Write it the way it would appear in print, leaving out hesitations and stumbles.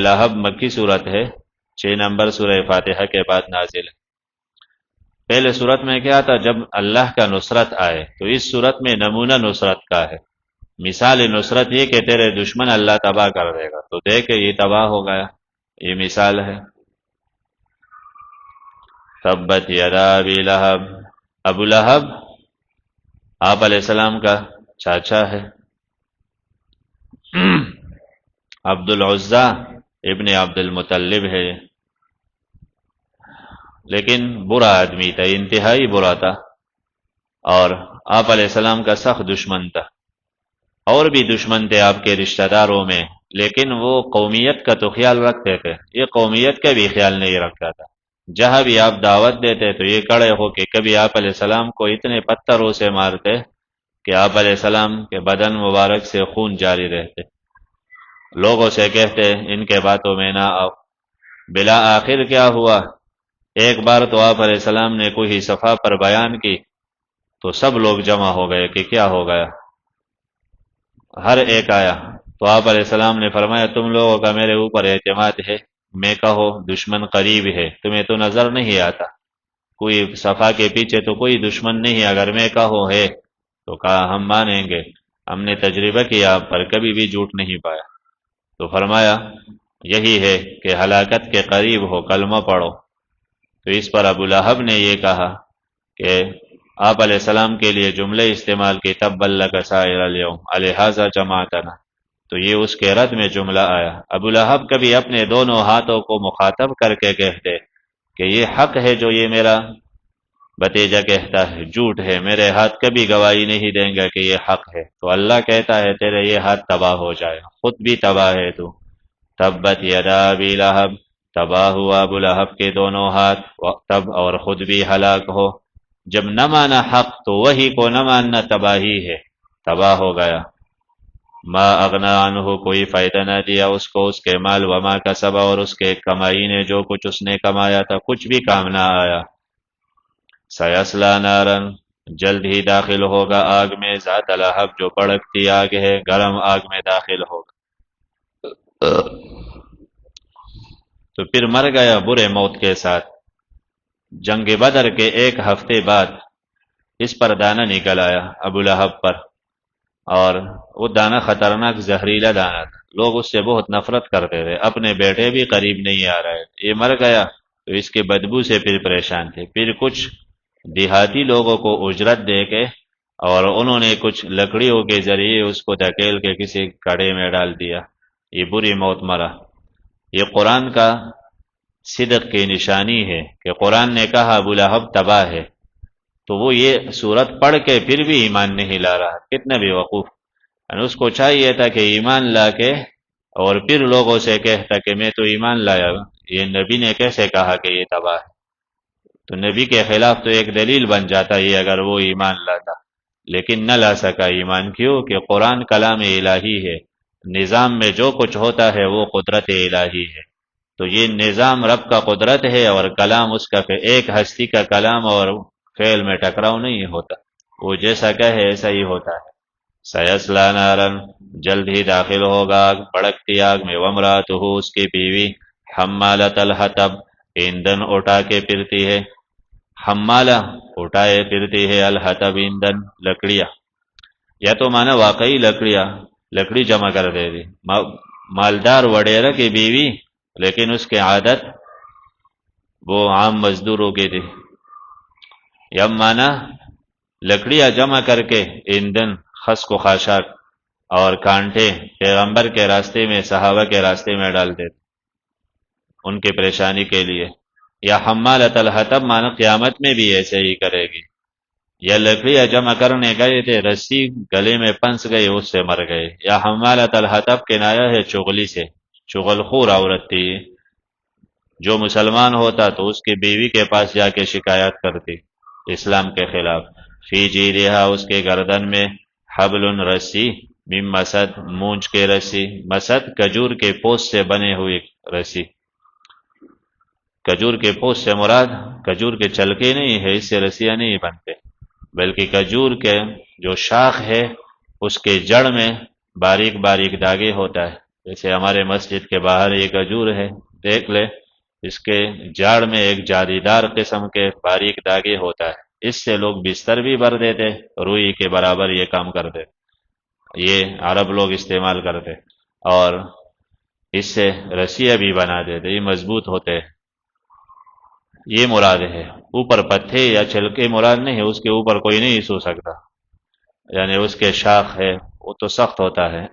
لہب مکی صورت ہے، 6 نمبر سورہ فاتحہ کے بعد نازل ہے۔ پہلے صورت میں کیا تھا؟ جب اللہ کا نصرت آئے تو اس صورت میں نمونہ نصرت کا ہے۔ مثال نصرت یہ کہ تیرے دشمن اللہ تباہ کر دے گا، تو دیکھ یہ تباہ ہو گیا، یہ مثال ہے۔ تبت یدا ابی لہب، ابو لہب آپ علیہ السلام کا چاچا ہے، عبد العزیٰ ابن عبد المطلب ہے، لیکن برا آدمی تھا، انتہائی برا تھا، اور آپ علیہ السلام کا سخت دشمن تھا۔ اور بھی دشمن تھے آپ کے رشتہ داروں میں، لیکن وہ قومیت کا تو خیال رکھتے تھے، یہ قومیت کا بھی خیال نہیں رکھتا تھا۔ جہاں بھی آپ دعوت دیتے تو یہ کڑے ہو کے کبھی آپ علیہ السلام کو اتنے پتھروں سے مارتے کہ آپ علیہ السلام کے بدن مبارک سے خون جاری رہتے۔ لوگوں سے کہتے ان کے باتوں میں نہ آؤ۔ بلا آخر کیا ہوا؟ ایک بار تو آپ علیہ السلام نے کوئی صفحہ پر بیان کی تو سب لوگ جمع ہو گئے کہ کیا ہو گیا، ہر ایک آیا تو آپ علیہ السلام نے فرمایا تم لوگوں کا میرے اوپر اعتماد ہے، میں کہو دشمن قریب ہے، تمہیں تو نظر نہیں آتا، کوئی صفحہ کے پیچھے تو کوئی دشمن نہیں، اگر میں کہو ہے تو کہا ہم مانیں گے، ہم نے تجربہ کیا آپ پر، کبھی بھی جھوٹ نہیں پایا۔ تو فرمایا یہی ہے کہ ہلاکت کے قریب ہو، کلمہ پڑھو۔ تو اس پر ابو لہب نے یہ کہا کہ آپ علیہ السلام کے لیے جملے استعمال کی تب لک سائر الیوم الہذا جماعتنا، تو یہ اس کے رد میں جملہ آیا۔ ابو لہب کبھی اپنے دونوں ہاتھوں کو مخاطب کر کے کہتے کہ یہ حق ہے جو یہ میرا بھتیجا کہتا ہے، جھوٹ ہے، میرے ہاتھ کبھی گواہی نہیں دیں گا کہ یہ حق ہے، تو اللہ کہتا ہے تیرے یہ ہاتھ تباہ ہو جائے، خود بھی تباہ ہے تو۔ تبت یدا ابی لہب، تباہ ہوا ابو لہب کے دونوں ہاتھ، تب اور خود بھی ہلاک ہو۔ جب نہ مانا حق تو وہی کو نہ ماننا تباہی ہے، تباہ ہو گیا۔ ما اغنا عنہ، کوئی فائدہ نہ دیا اس کو اس کے مال، وما کسب، اور اس کے کمائی نے جو کچھ اس نے کمایا تھا کچھ بھی کام نہ آیا۔ سیصلی نارا، جلد ہی داخل ہوگا آگ میں، ذات لہب، جو بھڑکتی آگ ہے، گرم آگ میں داخل ہوگا۔ تو پھر مر گیا برے موت کے ساتھ۔ جنگ بدر کے 1 ہفتے بعد اس پر دانہ نکل آیا ابو لہب پر، اور وہ دانہ خطرناک زہریلا دانہ تھا، لوگ اس سے بہت نفرت کرتے تھے، اپنے بیٹے بھی قریب نہیں آ رہے، یہ مر گیا تو اس کے بدبو سے پھر پریشان تھے۔ پھر کچھ دیہاتی لوگوں کو اجرت دے کے اور انہوں نے کچھ لکڑیوں کے ذریعے اس کو دھکیل کے کسی کڑے میں ڈال دیا، یہ بری موت مرا۔ یہ قرآن کا صدق کی نشانی ہے کہ قرآن نے کہا ابو لہب تباہ ہے، تو وہ یہ صورت پڑھ کے پھر بھی ایمان نہیں لا رہا، کتنا بے وقوف، یعنی اس کو چاہیے تھا کہ ایمان لا کے اور پھر لوگوں سے کہتا کہ میں تو ایمان لایا، یہ نبی نے کیسے کہا کہ یہ تباہ ہے؟ تو نبی کے خلاف تو ایک دلیل بن جاتا یہ اگر وہ ایمان لاتا، لیکن نہ لا سکا ایمان، کیوں کہ قرآن کلام الہی ہے، نظام میں جو کچھ ہوتا ہے وہ قدرت الہی ہے، تو یہ نظام رب کا قدرت ہے اور کلام اس کا، ایک ہستی کا کلام اور فعل میں ٹکراؤ نہیں ہوتا، وہ جیسا کہے ایسا ہی ہوتا ہے۔ سیصلی نارا، جلد ہی داخل ہوگا آگ، بھڑکتی آگ میں، وامرأتہ، اس کی بیوی، حمالۃ الحطب، ایندھن اٹھا کے پھرتی ہے، حمالہ اٹھائے پھرتی ہے، الحطب ایندھن لکڑیاں، یا تو مانا واقعی لکڑیاں، لکڑی جمع کر دے دی، مالدار وڈیرہ کی بیوی، لیکن اس کی عادت وہ عام مزدوروں کی تھی، یا مانا لکڑیاں جمع کر کے ایندھن، خس و خاشاک اور کانٹے پیغمبر کے راستے میں، صحابہ کے راستے میں ڈال دیتے ان کی پریشانی کے لیے۔ یا حمالۃ الحطب مانا قیامت میں بھی ایسے ہی کرے گی، یا لکڑیاں جمع کرنے گئے تھے، رسی گلے میں پھنس گئی، اس سے مر گئے۔ یا حمالۃ الحطب کنایا ہے چغلی سے، چغل خور عورت تھی، جو مسلمان ہوتا تو اس کی بیوی کے پاس جا کے شکایت کرتی اسلام کے خلاف۔ فی جیدہا، اس کے گردن میں، حبل، رسی، من مسد، مونچھ کے رسی، مسد کجور کے پوست سے بنے ہوئی رسی، کجور کے پوست سے مراد کجور کے چلکے نہیں ہے، اس سے رسیاں نہیں بنتے، بلکہ کجور کے جو شاخ ہے اس کے جڑ میں باریک باریک داغے ہوتا ہے، جیسے ہمارے مسجد کے باہر ایک کھجور ہے، دیکھ لے اس کے جاڑ میں ایک جالیدار قسم کے باریک داغے ہوتا ہے، اس سے لوگ بستر بھی بھر دیتے، روئی کے برابر یہ کام کرتے، یہ عرب لوگ استعمال کرتے، اور اس سے رسیاں بھی بنا دیتے، یہ مضبوط ہوتے، یہ مراد ہے۔ اوپر پتھے یا چھلکے مراد نہیں ہے، اس کے اوپر کوئی نہیں سو سکتا، یعنی اس کے شاخ ہے وہ تو سخت ہوتا ہے